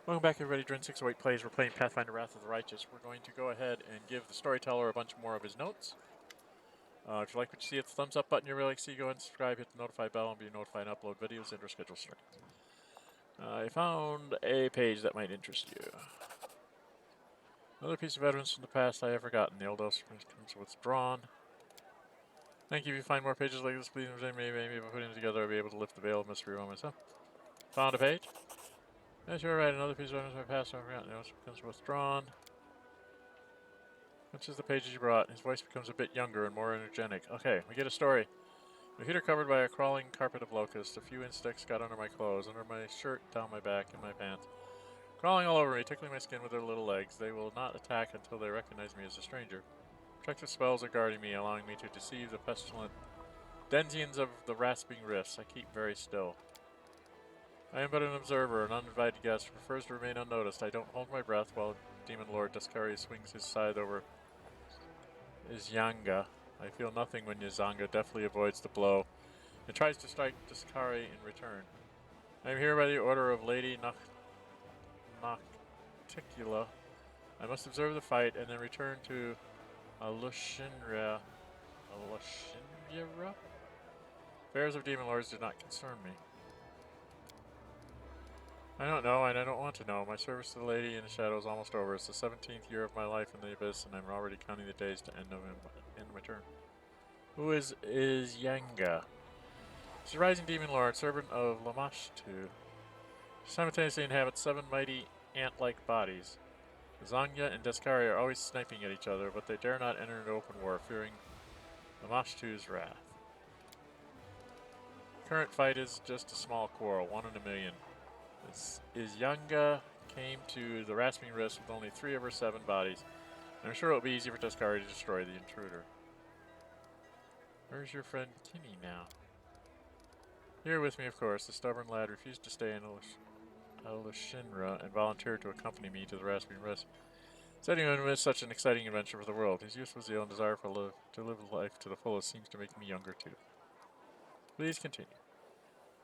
Welcome back, everybody. Dren608 plays. We're playing Pathfinder Wrath of the Righteous. We're going to go ahead and give the storyteller a bunch more of his notes. If you like what you see, hit the thumbs up button. You really like to see, go ahead and subscribe, hit the notify bell, and be notified and upload videos and our schedule start. I found a page that might interest you. Another piece of evidence from the past I have forgotten. The old elf comes withdrawn. Thank you. If you find more pages like this, please maybe by putting them together, I'll be able to lift the veil of mystery on myself. Found a page. Yes, you're right. Another piece of evidence from my past I've forgotten. The elf becomes withdrawn. Which is the pages you brought. His voice becomes a bit younger and more energetic. Okay, we get a story. My feet are covered by a crawling carpet of locusts. A few insects got under my clothes, under my shirt, down my back, and my pants. Crawling all over me, tickling my skin with their little legs. They will not attack until they recognize me as a stranger. Protective spells are guarding me, allowing me to deceive the pestilent denizens of the rasping rifts. I keep very still. I am but an observer, an uninvited guest who prefers to remain unnoticed. I don't hold my breath while Demon Lord Descari swings his scythe over Izyanga. I feel nothing when Izyanga deftly avoids the blow and tries to strike Descari in return. I am here by the order of Lady Nocticula. I must observe the fight and then return to Alushinra. Affairs of Demon Lords do not concern me. I don't know, and I don't want to know. My service to the Lady in the Shadow is almost over. It's the 17th year of my life in the Abyss, and I'm already counting the days to end my turn. Who is Yanga? She's a rising demon lord, servant of Lamashtu. She simultaneously inhabits 7 mighty ant-like bodies. Zanya and Descari are always sniping at each other, but they dare not enter into open war, fearing Lamashtu's wrath. The current fight is just a small quarrel, 1 in a million. Izyanga came to the Rasping Rifts with only 3 of her 7 bodies. I'm sure it'll be easy for Descari to destroy the intruder. Where's your friend Kinney now? Here with me, of course. The stubborn lad refused to stay in Alushinra and volunteered to accompany me to the Rasping Rifts. Said he would miss such an exciting adventure for the world. His youthful zeal and desire to live life to the fullest seems to make me younger too. Please continue.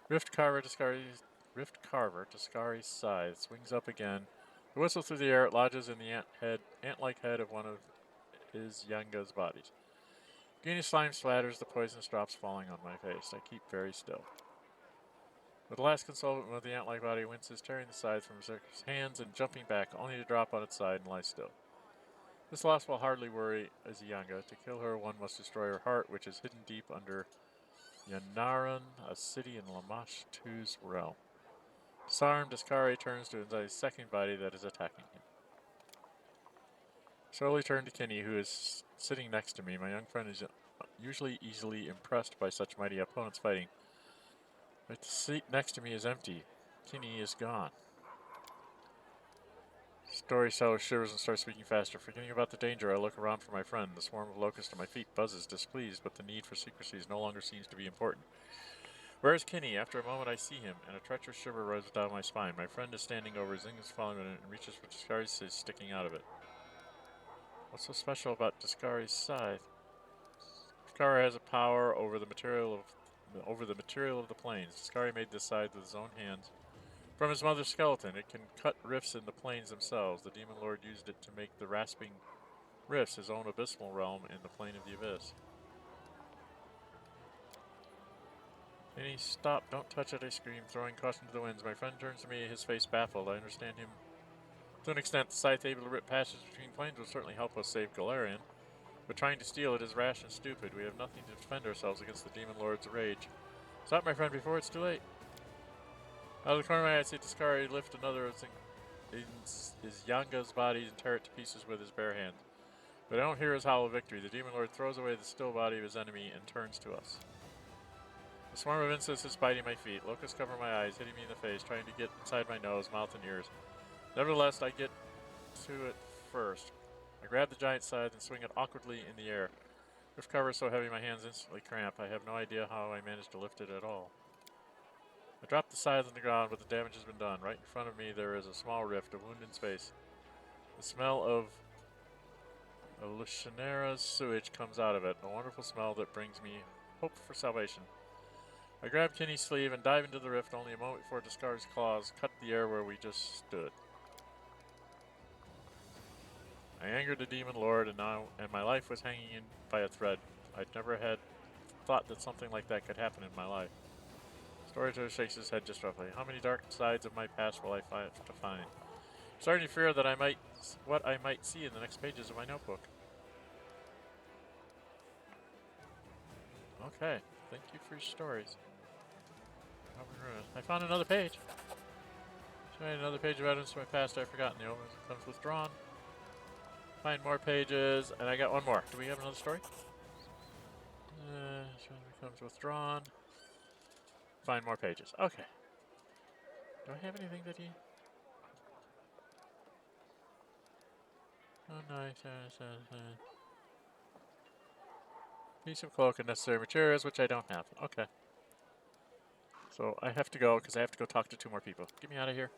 Rift Carver, Descari's scythe swings up again. The whistle through the air, it lodges in the ant-like head of one of Izyanga's bodies. Greenish slime splatters, the poisonous drops falling on my face. I keep very still. With the last consultant of the ant-like body winces, tearing the scythe from his hands and jumping back, only to drop on its side and lie still. This loss will hardly worry Izyanga. To kill her, one must destroy her heart, which is hidden deep under Yanaran, a city in Lamashtu's realm. Disarmed, Descari turns to his second body that is attacking him. Slowly turn to Kinney, who is sitting next to me. My young friend is usually easily impressed by such mighty opponents fighting. But the seat next to me is empty. Kinney is gone. Storyteller shivers and starts speaking faster. Forgetting about the danger, I look around for my friend. The swarm of locusts at my feet buzzes, displeased, but the need for secrecy no longer seems to be important. Where is Kinney? After a moment I see him, and a treacherous shiver runs down my spine. My friend is standing over Zinga's falling and reaches for Descari's scythe sticking out of it. What's so special about Descari's scythe? Descari has a power over the material of the plains. Descari made this scythe with his own hands. From his mother's skeleton, it can cut rifts in the plains themselves. The Demon Lord used it to make the Rasping Rifts his own abysmal realm in the Plain of the Abyss. Kenny, stop, don't touch it, I scream, throwing caution to the winds. My friend turns to me, his face baffled. I understand him. To an extent, the scythe able to rip passages between plains would certainly help us save Galarian. But trying to steal it is rash and stupid. We have nothing to defend ourselves against the Demon Lord's rage. Stop, my friend, before it's too late. Out of the corner of my eye, I see Descari lift another of Izyanga's body and tear it to pieces with his bare hands. But I don't hear his howl of victory. The Demon Lord throws away the still body of his enemy and turns to us. The swarm of insects is biting my feet. Locusts cover my eyes, hitting me in the face, trying to get inside my nose, mouth, and ears. Nevertheless, I get to it first. I grab the giant scythe and swing it awkwardly in the air. Rift cover is so heavy my hands instantly cramp. I have no idea how I managed to lift it at all. I drop the scythe on the ground, but the damage has been done. Right in front of me there is a small rift, a wound in space. The smell of Lushinera's sewage comes out of it, a wonderful smell that brings me hope for salvation. I grab Kinney's sleeve and dive into the rift only a moment before Descari's claws cut the air where we just stood. I angered the demon lord, and my life was hanging in by a thread. I'd never had thought that something like that could happen in my life. Storyteller shakes his head just roughly. How many dark sides of my past will I have to find? Starting to fear that what I might see in the next pages of my notebook. Okay, thank you for your stories. I found another page. I made another page of evidence from my past I've forgotten. The omen becomes withdrawn. Find more pages, and I got one more. Do we have another story? Becomes withdrawn. Find more pages. Okay. Do I have anything that he... Oh, nice. Piece of cloak and necessary materials, which I don't have. Okay. So I have to go, because I have to go talk to 2 more people. Get me out of here.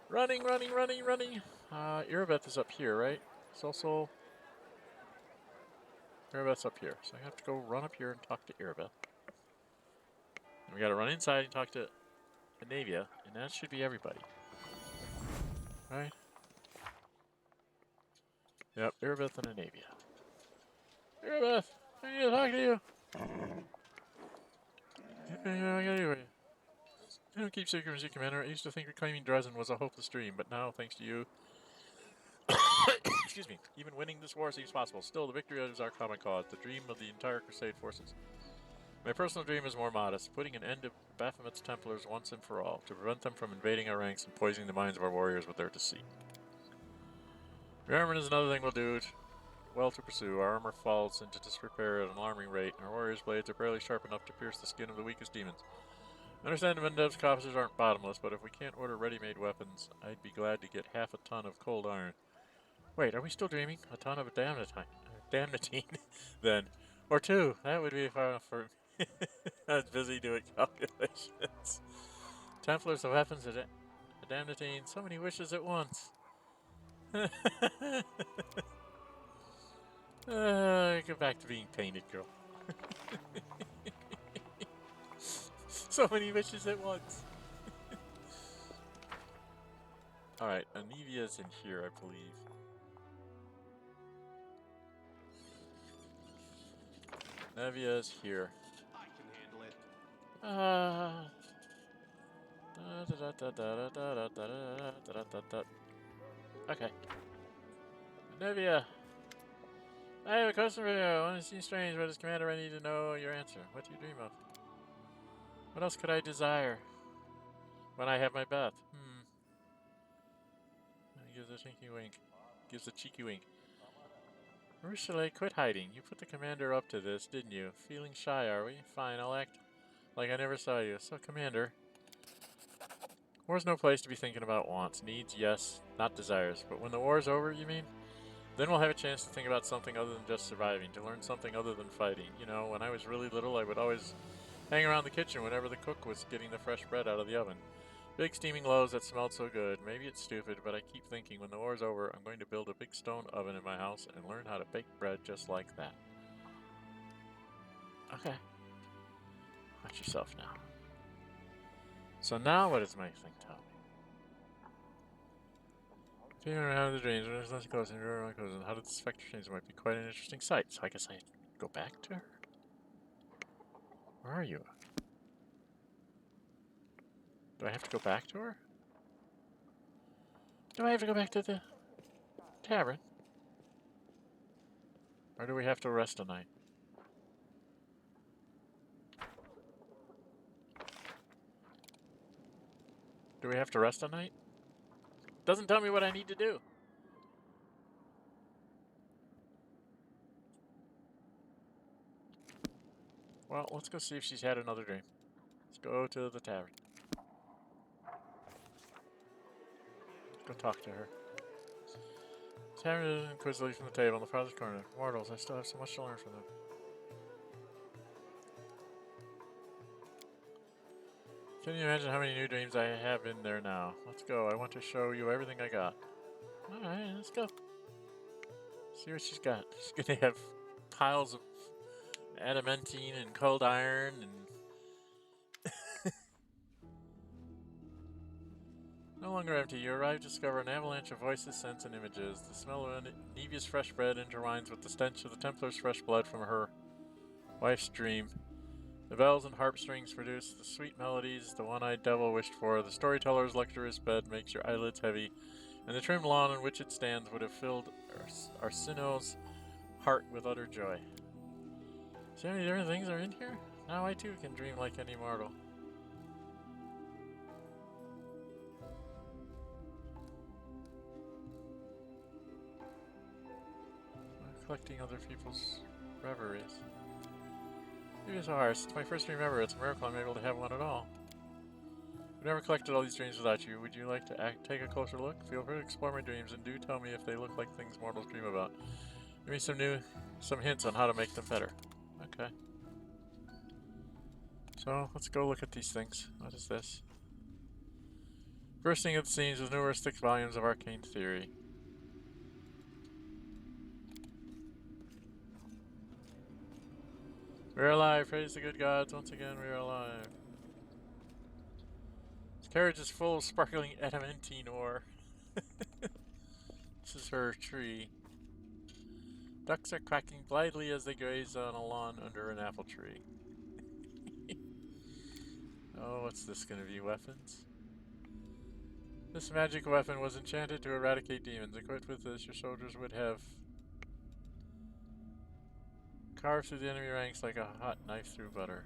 Running! Irabeth is up here, right? Sol. Irabeth's up here. So I have to go run up here and talk to Irabeth. And we gotta run inside and talk to Anavia, and that should be everybody. Right? Yep, Irabeth and Anavia. Irabeth! I need to talk to you! I gotta do it. I don't keep secrets, Commander. I used to think reclaiming Dresden was a hopeless dream, but now, thanks to you... Excuse me. Even winning this war seems possible. Still, the victory is our common cause, the dream of the entire Crusade forces. My personal dream is more modest, putting an end to Baphomet's Templars once and for all, to prevent them from invading our ranks and poisoning the minds of our warriors with their deceit. Rearmament is another thing we'll do well to pursue. Our armor falls into disrepair at an alarming rate, and our warriors' blades are barely sharp enough to pierce the skin of the weakest demons. I understand the Mendev's officers aren't bottomless, but if we can't order ready-made weapons, I'd be glad to get half a ton of cold iron. Wait, are we still dreaming? A ton of damnatine, then. Or 2. That would be far enough for me. I was busy doing calculations. Templars, the weapons, a damnatine, so many wishes at once. Go back to being painted, girl. So many wishes at once. Alright, Anivia's in here, I believe. Nevia's here. I can handle it. Okay. Nevia! I have a question for you. When it seems strange, but as commander, I need to know your answer. What do you dream of? What else could I desire when I have my bath? He gives a cheeky wink. Ursula, quit hiding. You put the commander up to this, didn't you? Feeling shy, are we? Fine, I'll act like I never saw you. So, commander, war's no place to be thinking about wants. Needs, yes, not desires. But when the war's over, you mean? Then we'll have a chance to think about something other than just surviving, to learn something other than fighting. You know, when I was really little, I would always hang around the kitchen whenever the cook was getting the fresh bread out of the oven. Big steaming loaves that smelled so good. Maybe it's stupid, but I keep thinking when the war's over, I'm going to build a big stone oven in my house and learn how to bake bread just like that. Okay. Watch yourself now. So now what does my thing tell me? Feeling around the dreams, when there's less close and how did this spectre change? It might be quite an interesting sight. So I guess I go back to her? Where are you? Do I have to go back to her? Do I have to go back to the tavern? Or do we have to rest a night? Do we have to rest a night? Doesn't tell me what I need to do. Well, let's go see if she's had another dream. Let's go to the tavern. Let's go talk to her. Tavern is inquisitively from the table in the farthest corner. Mortals, I still have so much to learn from them. Can you imagine how many new dreams I have in there now? Let's go. I want to show you everything I got. Alright, let's go. See what she's got. She's gonna have piles of adamantine and cold iron and No longer empty, you arrive to discover an avalanche of voices, scents, and images. The smell of Nevia's fresh bread intertwines with the stench of the Templar's fresh blood from her wife's dream. The bells and harp strings produce the sweet melodies the one-eyed devil wished for. The storyteller's luxurious bed makes your eyelids heavy, and the trim lawn on which it stands would have filled Arsino's heart with utter joy. See how many different things are in here? Now I too can dream like any mortal. I'm collecting other people's reveries. Maybe so hard. Since my first dream ever, it's a miracle I'm able to have one at all. I've never collected all these dreams without you. Would you like to take a closer look? Feel free to explore my dreams and do tell me if they look like things mortals dream about. Give me some hints on how to make them better. Okay. So, let's go look at these things. What is this? Bursting at the seams with numerous thick volumes of arcane theory. We're alive. Praise the good gods. Once again, we are alive. This carriage is full of sparkling adamantine ore. This is her tree. Ducks are quacking blithely as they graze on a lawn under an apple tree. Oh, what's this gonna be? Weapons? This magic weapon was enchanted to eradicate demons. Equipped with this, your soldiers would have carved through the enemy ranks like a hot knife through butter.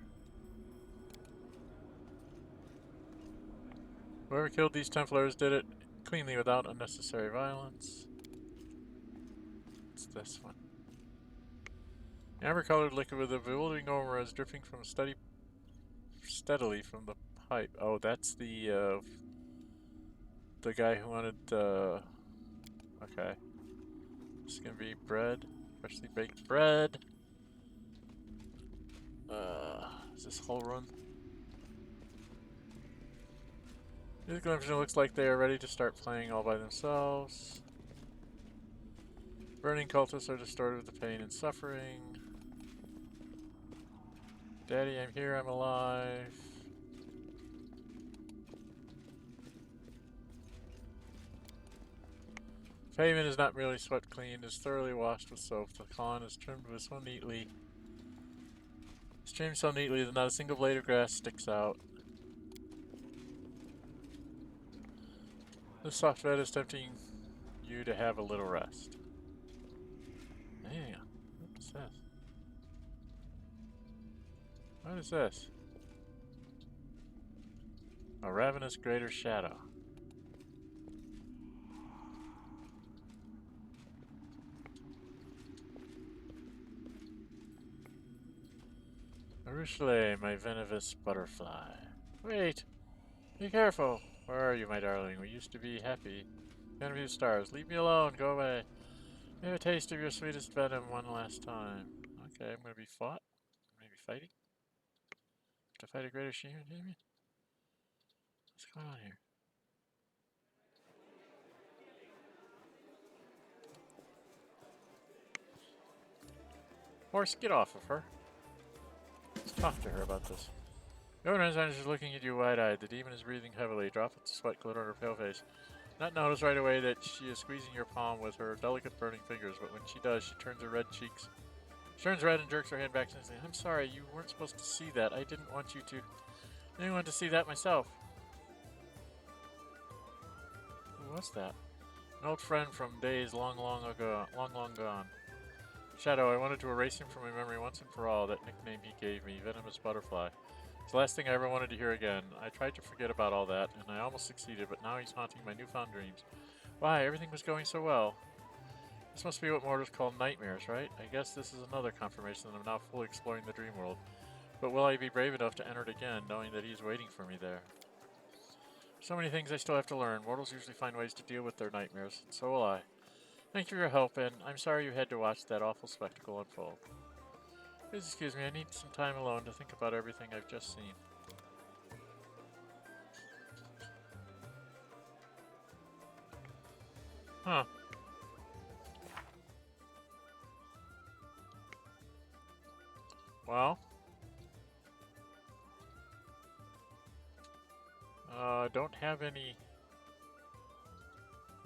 Whoever killed these Templars did it cleanly without unnecessary violence. What's this one? Amber-colored liquid with a bewildering aura is dripping from steadily from the pipe. Oh, that's the guy who wanted okay. This is gonna be bread. Freshly baked bread. Is this whole run? Musical instrument looks like they are ready to start playing all by themselves. Burning cultists are distorted with the pain and suffering. Daddy, I'm here, I'm alive. Pavement is not merely swept clean, it is thoroughly washed with soap. The lawn is trimmed so neatly. It's trimmed so neatly that not a single blade of grass sticks out. This soft bed is tempting you to have a little rest. Man, what is this? What is this? A ravenous greater shadow. Ruchelet, my venomous butterfly. Wait! Be careful! Where are you, my darling? We used to be happy. Enemy of stars. Leave me alone. Go away. May I have a taste of your sweetest venom one last time. Okay, I'm gonna be fought. I'm gonna be fighting. To fight a greater Sheen, Damien? What's going on here? Horse, get off of her. Let's talk to her about this. Dren608 is looking at you wide-eyed. The demon is breathing heavily. Droplets of sweat glitter on her pale face. Not notice right away that she is squeezing your palm with her delicate burning fingers, but when she does, she turns her red cheeks. She turns red and jerks her head back and says, I'm sorry, you weren't supposed to see that. I didn't want you to. I didn't want to see that myself. Who was that? An old friend from days long gone. Shadow, I wanted to erase him from my memory once and for all, that nickname he gave me, Venomous Butterfly. It's the last thing I ever wanted to hear again. I tried to forget about all that, and I almost succeeded, but now he's haunting my newfound dreams. Why, everything was going so well. This must be what mortals call nightmares, right? I guess this is another confirmation that I'm now fully exploring the dream world. But will I be brave enough to enter it again, knowing that he's waiting for me there? So many things I still have to learn. Mortals usually find ways to deal with their nightmares, and so will I. Thank you for your help, and I'm sorry you had to watch that awful spectacle unfold. Please excuse me, I need some time alone to think about everything I've just seen. Huh. Well. Don't have any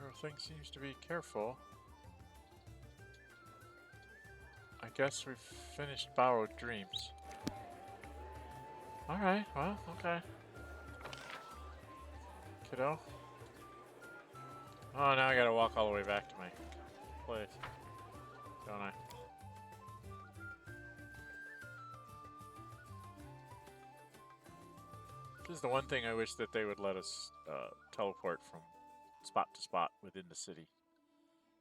Everything seems to be careful. I guess we've finished Borrowed Dreams. Alright, well, okay. Kiddo. Oh, now I gotta walk all the way back to my place. Don't I? This is the one thing I wish that they would let us teleport from spot to spot within the city.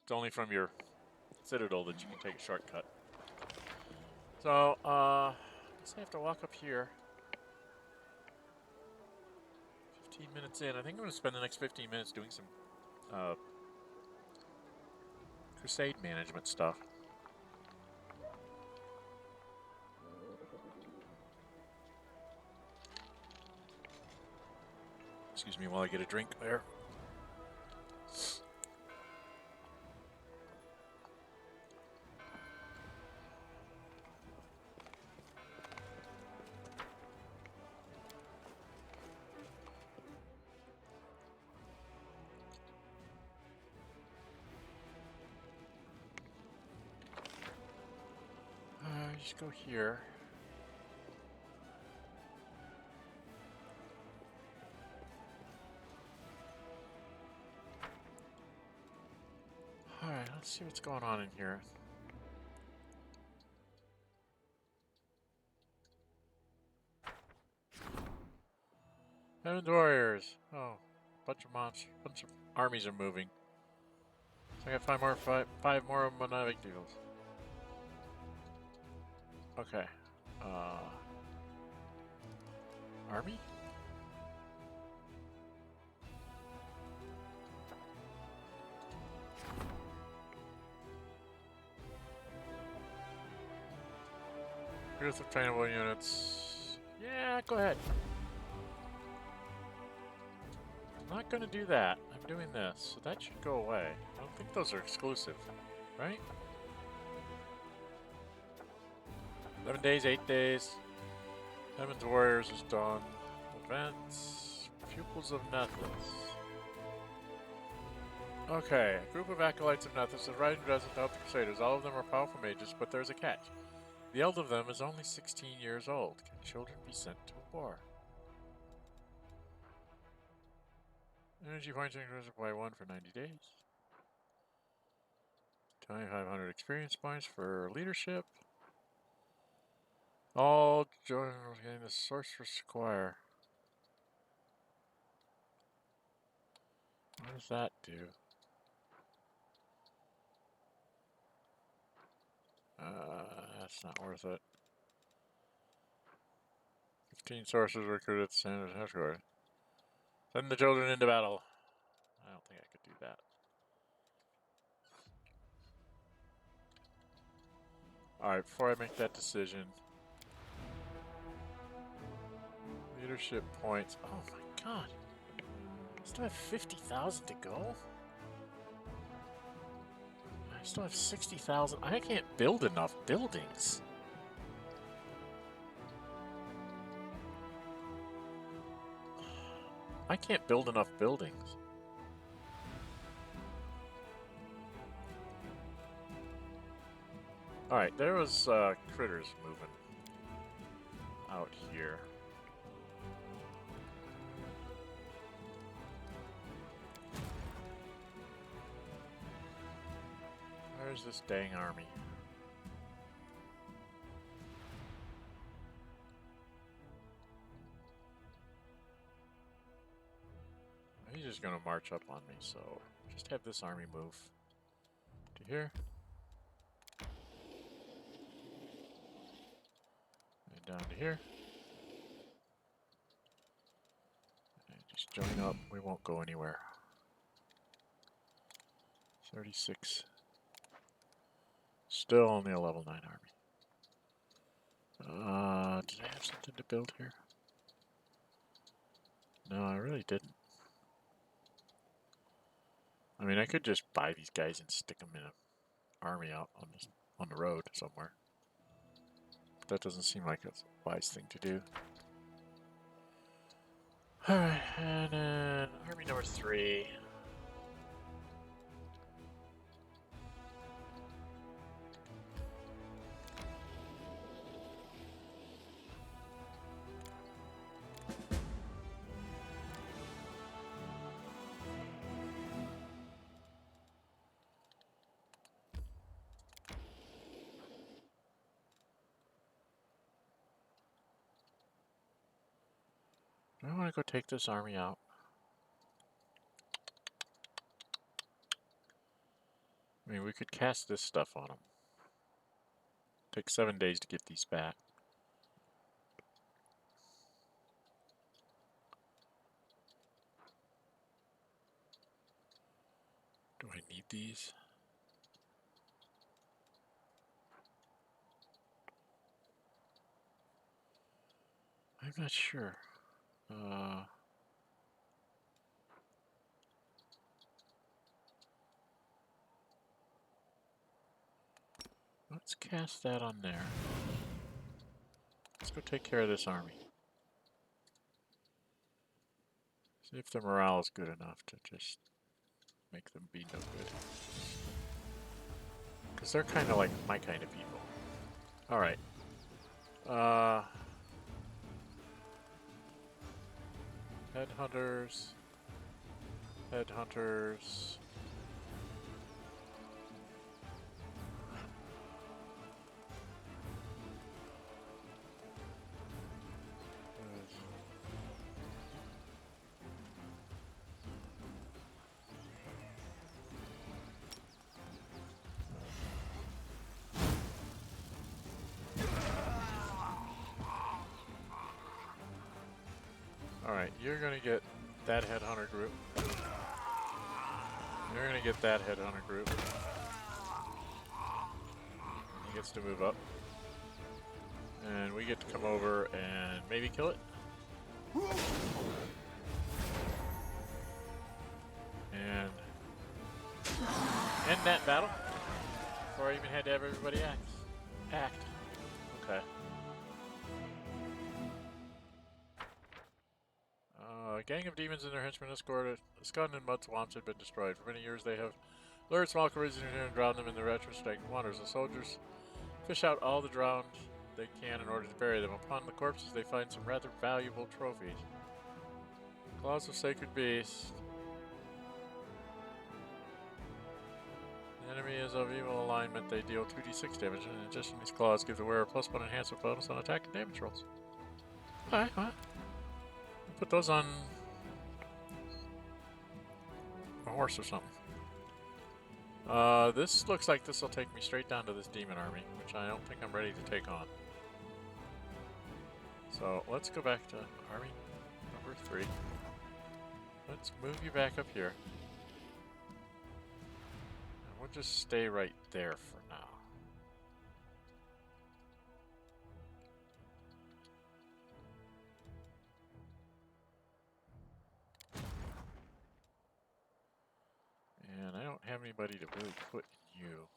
It's only from your citadel that you can take a shortcut. So, I guess I have to walk up here. 15 minutes in. I think I'm going to spend the next 15 minutes doing some crusade management stuff. Excuse me while I get a drink there. Just go here. Alright, let's see what's going on in here. Heaven's Warriors. Oh, bunch of monsters, bunch of armies are moving. So I got five more of them, not big deals. Okay. Army? Here's the trainable units. Yeah, go ahead. I'm not gonna do that. I'm doing this, so that should go away. I don't think those are exclusive, right? 11 days, 8 days. Heaven's Warriors is done. Events. Pupils of Nethys. Okay, a group of acolytes of Nethys is riding desert to help the Crusaders. All of them are powerful mages, but there's a catch. The eldest of them is only 16 years old. Can children be sent to war? Energy points increased by 1 for 90 days. 2,500 experience points for leadership. All generals getting the Sorceress Squire. What does that do? That's not worth it. 15 sorcerers recruited at the Sanders headquarters. Send the children into battle. I don't think I could do that. Alright, before I make that decision. Leadership points. Oh my god. I still have 50,000 to go? I still have 60,000. I can't build enough buildings. I can't build enough buildings. Alright, there was critters moving out here. Where's this dang army? He's just gonna march up on me, so just have this army move to here. And down to here. And just join up, we won't go anywhere. 36. Still only a level 9 army. Did I have something to build here? No, I really didn't. I mean, I could just buy these guys and stick them in an army out on the road somewhere. But that doesn't seem like a wise thing to do. Alright, and then army number 3. Do I want to go take this army out? I mean, we could cast this stuff on them. Take 7 days to get these back. Do I need these? I'm not sure. Let's cast that on there. Let's go take care of this army. See if the morale is good enough to just make them be no good. Because they're kind of like my kind of people. Alright. Headhunters. Headhunters. Alright, you're gonna get that headhunter group. You're gonna get that headhunter group. He gets to move up. And we get to come over and maybe kill it. And end that battle. Before I even had to have everybody act. Okay. A gang of demons and their henchmen escorted Scotland and mud swamps had been destroyed. For many years they have lured small creatures and drowned them in the retrospect waters. The soldiers fish out all the drowned they can in order to bury them. Upon the corpses they find some rather valuable trophies. Claws of sacred beast. The enemy is of evil alignment. They deal 2d6 damage. In addition, these claws give the wearer +1 enhancement bonus on attack and damage rolls. Alright, well. Put those on a horse or something. This looks like this will take me straight down to this demon army, which I don't think I'm ready to take on. So let's go back to army number 3. Let's move you back up here. And we'll just stay right there for now. And I don't have anybody to really put in you.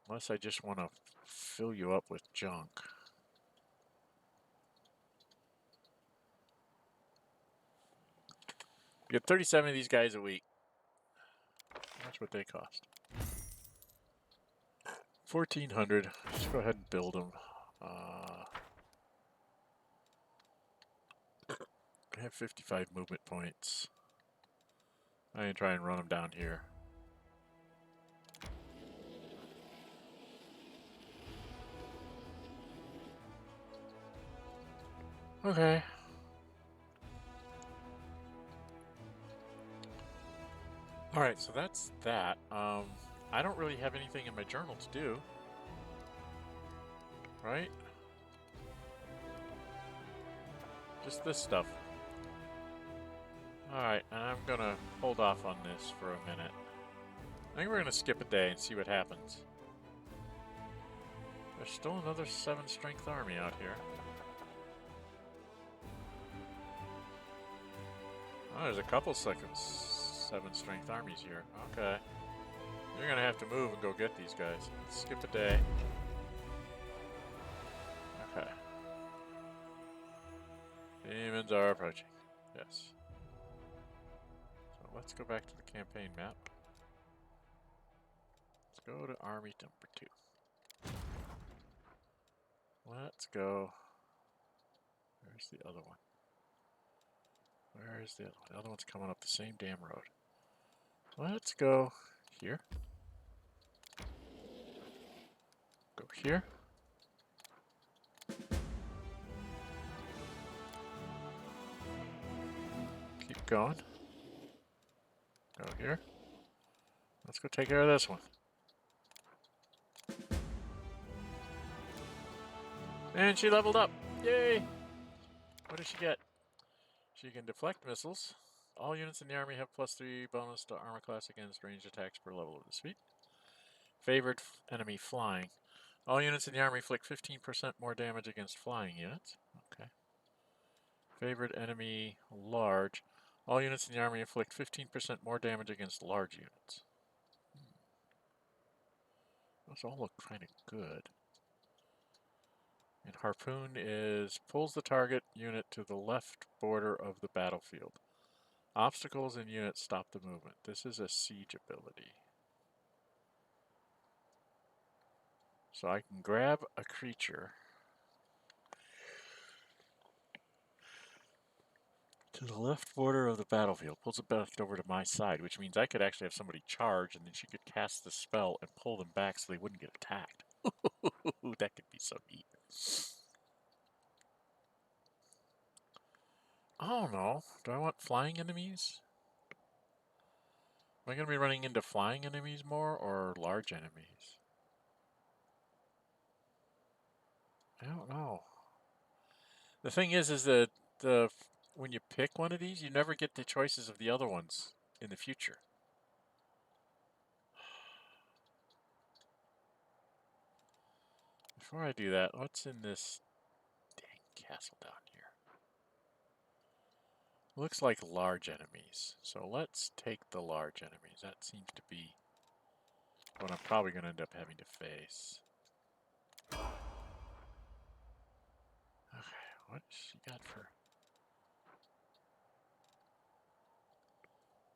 Unless I just want to fill you up with junk. Get 37 of these guys a week. That's what they cost. 1,400. Just go ahead and build them. I have 55 movement points. I'm going to try and run them down here. Okay. Alright, so that's that. I don't really have anything in my journal to do. Right? Just this stuff. Alright, and I'm gonna hold off on this for a minute. I think we're gonna skip a day and see what happens. There's still another 7 strength army out here. Oh, there's a couple 7 strength armies here. Okay. You're gonna have to move and go get these guys. Let's skip a day. Okay. Demons are approaching. Yes. So let's go back to the campaign map. Let's go to army number 2. Let's go. Where's the other one? Where's the other one? The other one's coming up the same damn road. Let's go here. Go here. keep going. Go here. Let's go take care of this one. And she leveled up. Yay! What does she get? She can deflect missiles. All units in the army have +3 bonus to armor class against ranged attacks per level of defeat. Favored enemy flying. All units in the army inflict 15% more damage against flying units. Okay. Favored enemy large. All units in the army inflict 15% more damage against large units. Those all look kind of good. And Harpoon is pulls the target unit to the left border of the battlefield. Obstacles and units stop the movement. This is a siege ability. So I can grab a creature to the left border of the battlefield. Pulls it back over to my side, which means I could actually have somebody charge and then she could cast the spell and pull them back so they wouldn't get attacked. That could be so neat. I don't know. Do I want flying enemies? Am I going to be running into flying enemies more or large enemies? I don't know. The thing is that when you pick one of these, you never get the choices of the other ones in the future. Before I do that, what's in this dang castle down here? Looks like large enemies. So let's take the large enemies. That seems to be what I'm probably going to end up having to face. Okay, what she got for...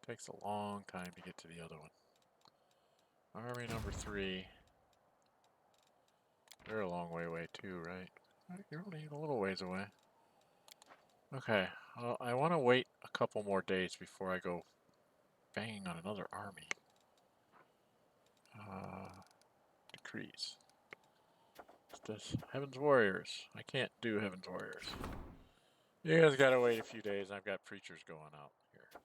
Takes a long time to get to the other one. Army number 3. They're a long way away too, right? You're only a little ways away. Okay, well, I want to wait a couple more days before I go banging on another army. Decrease. What's this? Heaven's Warriors. I can't do Heaven's Warriors. You guys gotta wait a few days. I've got preachers going out here.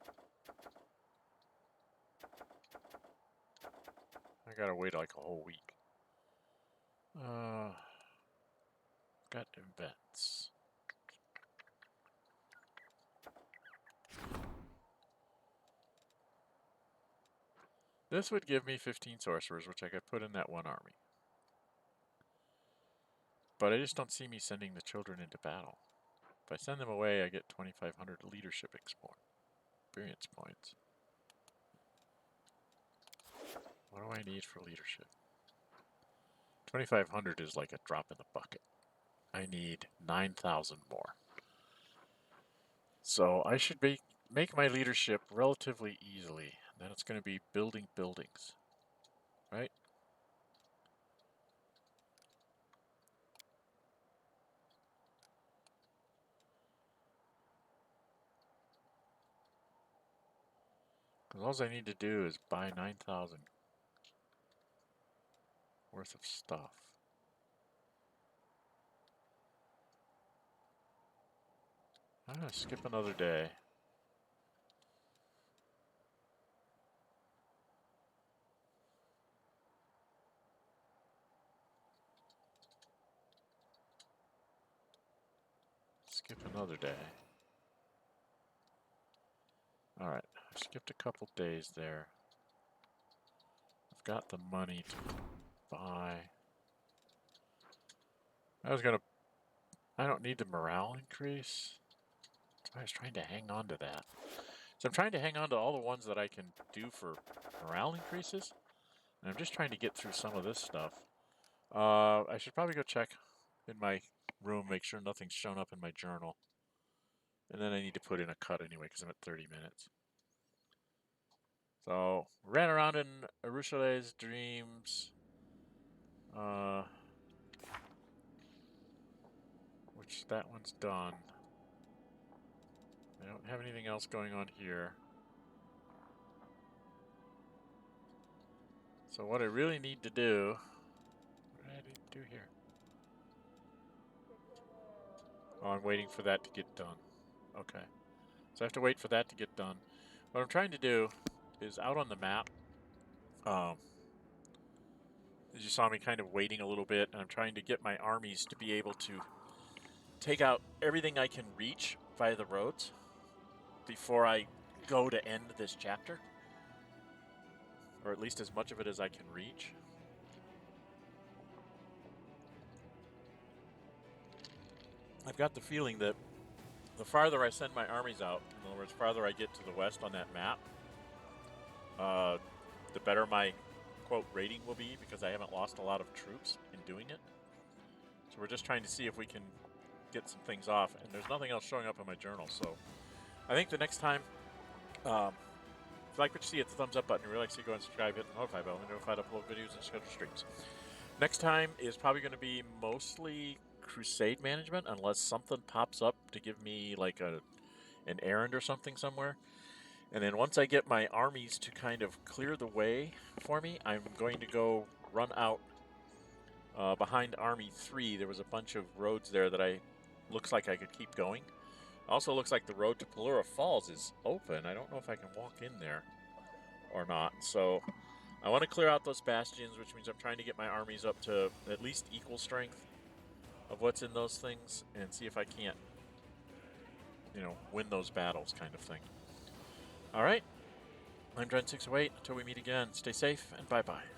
I gotta wait like a whole week. Got events. This would give me 15 sorcerers, which I could put in that one army. But I just don't see me sending the children into battle. If I send them away, I get 2,500 leadership experience points. What do I need for leadership? 2,500 is like a drop in the bucket. I need 9,000 more. So I should make my leadership relatively easily. Then it's going to be building buildings, right? Because all I need to do is buy 9,000 worth of stuff. I'm going to skip another day. Skip another day. Alright, I skipped a couple days there. I've got the money to buy. I don't need the morale increase. So I was trying to hang on to that. So I'm trying to hang on to all the ones that I can do for morale increases. And I'm just trying to get through some of this stuff. I should probably go check in my room, make sure nothing's shown up in my journal. And then I need to put in a cut anyway because I'm at 30 minutes. So, ran around in Arushalei's dreams. Which that one's done. I don't have anything else going on here. So what I really need to do... What did I do here? Oh, I'm waiting for that to get done. Okay. So I have to wait for that to get done. What I'm trying to do is out on the map, as you saw me kind of waiting a little bit, and I'm trying to get my armies to be able to take out everything I can reach via the roads before I go to end this chapter. Or at least as much of it as I can reach. I've got the feeling that the farther I send my armies out, in other words, farther I get to the west on that map, the better my, quote, rating will be, because I haven't lost a lot of troops in doing it. So we're just trying to see if we can get some things off, and there's nothing else showing up in my journal, so I think the next time, if you like what you see, hit the thumbs up button. If you really like to see, go and subscribe, hit the notify bell, and notified upload videos and schedule streams. Next time is probably going to be mostly crusade management, unless something pops up to give me like an errand or something somewhere. And then once I get my armies to kind of clear the way for me, I'm going to go run out behind Army 3. There was a bunch of roads there that looks like I could keep going. Also looks like the road to Pelura Falls is open. I don't know if I can walk in there or not. So I want to clear out those bastions, which means I'm trying to get my armies up to at least equal strength of what's in those things, and see if I can't, win those battles, kind of thing. All right, I'm Dren608. Until we meet again, stay safe and bye-bye.